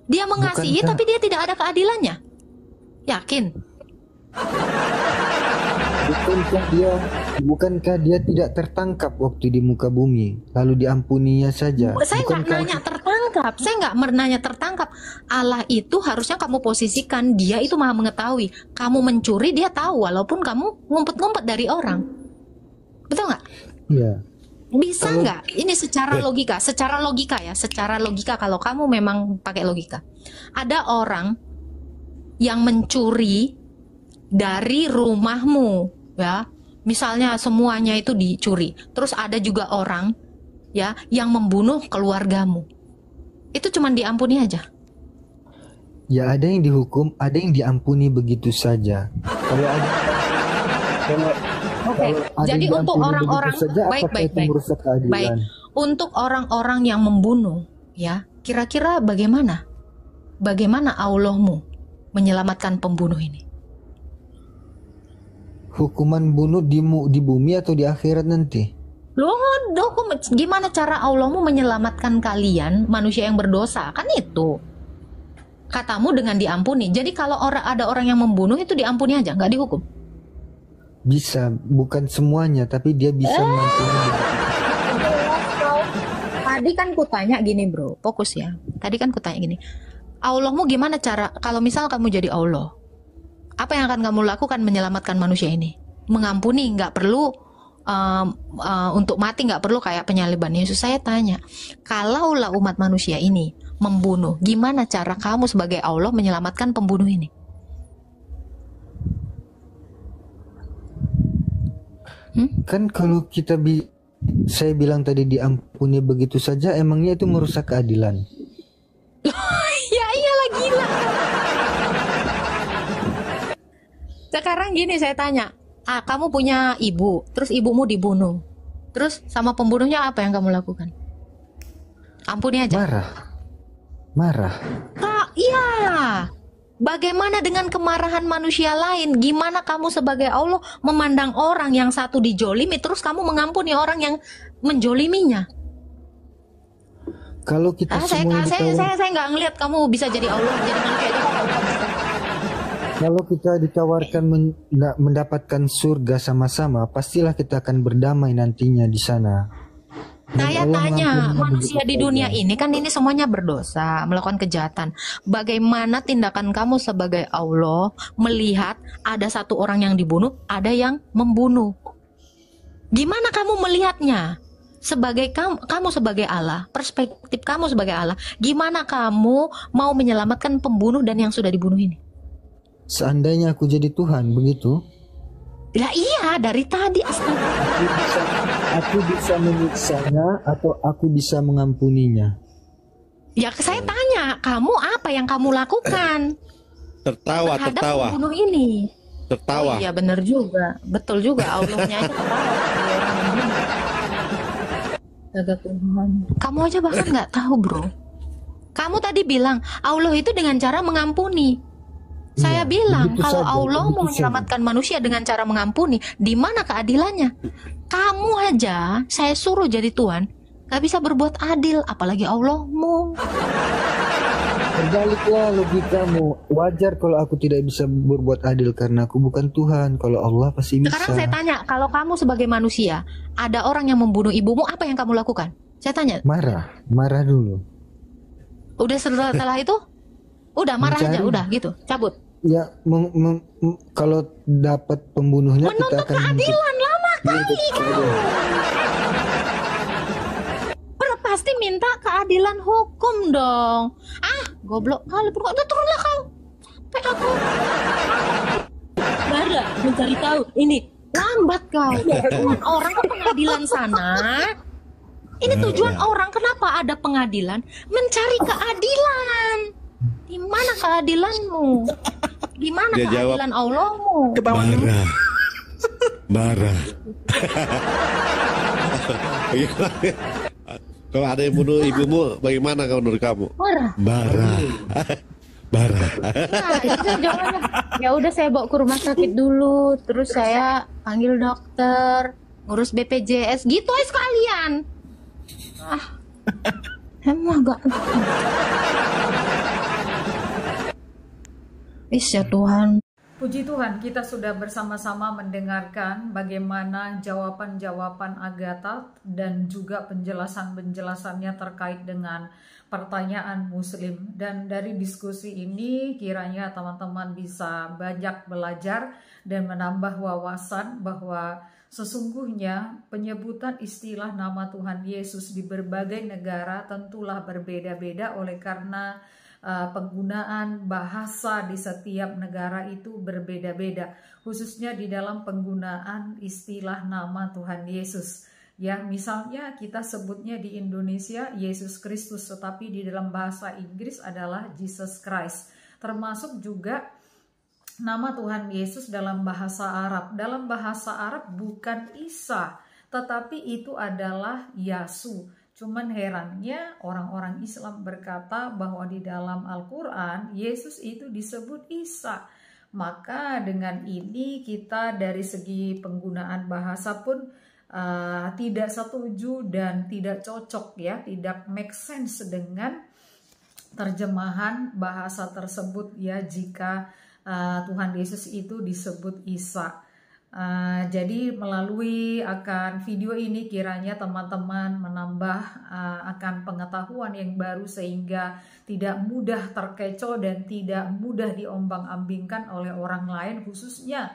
Dia mengasihi Bukankah- tapi dia tidak ada keadilannya. Yakin? Bukankah dia tidak tertangkap waktu di muka bumi, lalu diampuninya saja? Saya nggak Bukankah- nanya tertangkap. Saya nggak menanya tertangkap. Allah itu harusnya kamu posisikan, dia itu Maha mengetahui. Kamu mencuri, dia tahu walaupun kamu ngumpet-ngumpet dari orang. Betul nggak? Iya. Bisa nggak? Ini secara logika, secara logika kalau kamu memang pakai logika. Ada orang yang mencuri dari rumahmu, ya. Misalnya semuanya itu dicuri. Terus ada juga orang ya yang membunuh keluargamu. Itu cuman diampuni aja. Ya ada yang dihukum, ada yang diampuni begitu saja. Kalau ada, Oke. ada Jadi yang untuk diampuni orang-orang begitu saja, baik. apakah itu merusak keadilan? Baik. Untuk orang-orang yang membunuh, ya, kira-kira bagaimana? Bagaimana Allahmu menyelamatkan pembunuh ini? Hukuman bunuh di bumi atau di akhirat nanti? Loh, gimana cara Allahmu menyelamatkan kalian manusia yang berdosa? Kan itu. Katamu dengan diampuni. Jadi kalau ada orang yang membunuh itu diampuni aja, nggak dihukum. Bisa, bukan semuanya, tapi dia bisa mengampuni. Tadi kan kutanya gini bro, fokus ya. Tadi kan kutanya gini, Allahmu gimana cara, kalau misal kamu jadi Allah, apa yang akan kamu lakukan menyelamatkan manusia ini? Mengampuni, nggak perlu untuk mati, nggak perlu kayak penyaliban Yesus. Saya tanya, kalaulah umat manusia ini membunuh, gimana cara kamu sebagai Allah menyelamatkan pembunuh ini? Kan kalau saya bilang tadi diampuni begitu saja, emangnya itu merusak keadilan? Ya iyalah, gila. Sekarang gini saya tanya, kamu punya ibu, terus ibumu dibunuh, terus sama pembunuhnya apa yang kamu lakukan? Ampuni aja. Marah. Iya. Bagaimana dengan kemarahan manusia lain? Gimana kamu sebagai Allah memandang orang yang satu dijolimi, terus kamu mengampuni orang yang menjoliminya? Kalau kita semua saya nggak ngelihat kamu bisa jadi Allah, jadi manusia aja. Kalau kita ditawarkan mendapatkan surga sama-sama, pastilah kita akan berdamai nantinya di sana. Saya tanya, manusia di dunia ini kan ini semuanya berdosa, melakukan kejahatan. Bagaimana tindakan kamu sebagai Allah melihat ada satu orang yang dibunuh, ada yang membunuh? Gimana kamu melihatnya? Sebagai kamu sebagai Allah, perspektif kamu sebagai Allah, gimana kamu mau menyelamatkan pembunuh dan yang sudah dibunuh ini? Seandainya aku jadi Tuhan, begitu? Lah iya, dari tadi Aku bisa menyiksanya atau aku bisa mengampuninya? Ya saya tanya, kamu apa yang kamu lakukan Tertawa. terhadap pembunuh ini? Tertawa. Oh iya benar juga, betul juga, Allahnya aja ketawa. Kamu aja bahkan nggak tahu bro. Kamu tadi bilang Allah itu dengan cara mengampuni. Saya bilang kalau Allah mau menyelamatkan manusia dengan cara mengampuni, di mana keadilannya? Kamu aja saya suruh jadi Tuhan, gak bisa berbuat adil, apalagi Allahmu. Terbaliklah logikamu. Wajar kalau aku tidak bisa berbuat adil karena aku bukan Tuhan. Kalau Allah pasti bisa. Sekarang saya tanya, kalau kamu sebagai manusia, ada orang yang membunuh ibumu, apa yang kamu lakukan? Saya tanya. Marah dulu. Udah setelah itu? Udah marah aja, udah gitu, cabut. Ya, kalau dapat pembunuhnya menuntut kita akan keadilan. Lama kali kamu. Pasti minta keadilan hukum dong. Goblok kali, udah turunlah kau. Sampai aku Bara mencari tahu. Ini lambat kau. Tujuan orang ke pengadilan sana. Ini tujuan orang kenapa ada pengadilan? Mencari keadilan. Di mana keadilanmu? Di mana keadilan Allahmu? Marah. Kalau ada yang bunuh ibumu, bagaimana kalau menurut kamu? Marah. Nah, itu jawabannya. Ya udah, saya bawa ke rumah sakit dulu, terus saya panggil dokter, ngurus BPJS, gitu aja sekalian. Emang gak. Ya Tuhan. Puji Tuhan, kita sudah bersama-sama mendengarkan bagaimana jawaban-jawaban Agatha dan juga penjelasan-penjelasannya terkait dengan pertanyaan Muslim. Dan dari diskusi ini kiranya teman-teman bisa banyak belajar dan menambah wawasan bahwa sesungguhnya penyebutan istilah nama Tuhan Yesus di berbagai negara tentulah berbeda-beda oleh karena penggunaan bahasa di setiap negara itu berbeda-beda, khususnya di dalam penggunaan istilah nama Tuhan Yesus. Ya, misalnya kita sebutnya di Indonesia Yesus Kristus, tetapi di dalam bahasa Inggris adalah Jesus Christ. Termasuk juga nama Tuhan Yesus dalam bahasa Arab. Dalam bahasa Arab bukan Isa, tetapi itu adalah Yasu. Cuman herannya orang-orang Islam berkata bahwa di dalam Al-Quran Yesus itu disebut Isa. Maka dengan ini kita dari segi penggunaan bahasa pun tidak setuju dan tidak cocok, ya, tidak make sense dengan terjemahan bahasa tersebut, ya, jika Tuhan Yesus itu disebut Isa. Jadi melalui akan video ini kiranya teman-teman menambah akan pengetahuan yang baru sehingga tidak mudah terkecoh dan tidak mudah diombang-ambingkan oleh orang lain, khususnya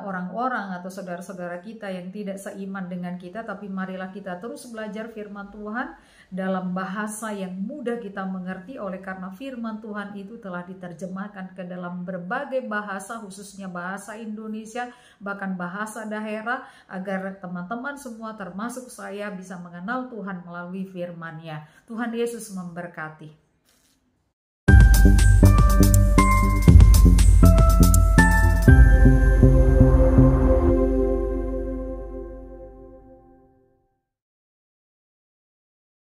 orang-orang atau saudara-saudara kita yang tidak seiman dengan kita. Tapi marilah kita terus belajar firman Tuhan dalam bahasa yang mudah kita mengerti, oleh karena firman Tuhan itu telah diterjemahkan ke dalam berbagai bahasa, khususnya bahasa Indonesia, bahkan bahasa daerah, agar teman-teman semua termasuk saya bisa mengenal Tuhan melalui firman-Nya. Tuhan Yesus memberkati.